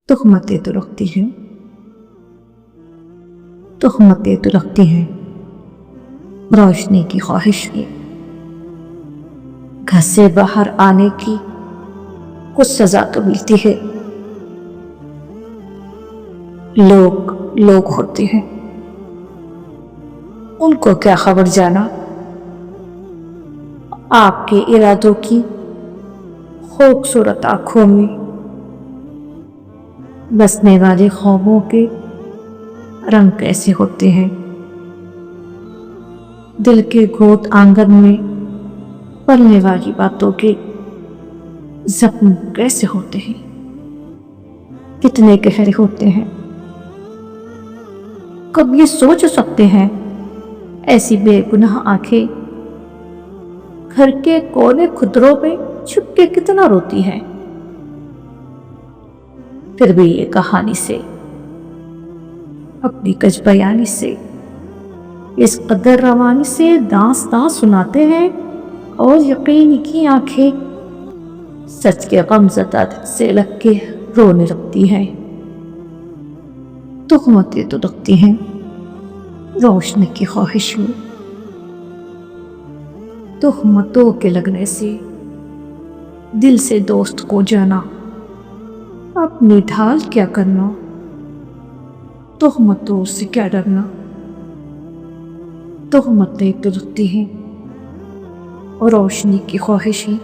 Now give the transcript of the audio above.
تہمتیں تو رکھتی ہیں، تہمتیں تو رکھتی ہیں، روشنی کی خواہش کی، گھر سے باہر آنے کی کچھ سزا تو ملتی ہے۔ لوگ ہوتے ہیں، ان کو کیا خبر جانا آپ کے ارادوں کی خوبصورت آنکھوں میں بسنے والے خوابوں کے رنگ کیسے ہوتے ہیں، دل کے گود آنگن میں پلنے والی باتوں کے زخم کیسے ہوتے ہیں، کتنے گہرے ہوتے ہیں۔ کب یہ سوچ سکتے ہیں ایسی بے گناہ آنکھیں گھر کے کونے خطروں میں چھپ کے کتنا روتی ہیں، پھر بھی یہ کہانی سے، اپنی کج بیانی سے، اس قدر روانی سے داستان سناتے ہیں، اور یقین کی آنکھیں سچ کے غمزدہ دل سے لگ کے رونے لگتی ہیں۔ تہمتیں تو رکھتی ہیں، روشنی کی خواہش میں، تہمتوں کے لگنے سے دل سے دوست کو جانا، اپنی ڈھال کیا کرنا، تہمتوں سے کیا ڈرنا۔ تہمتیں تو رکھتی ہیں، روشنی کی خواہش ہی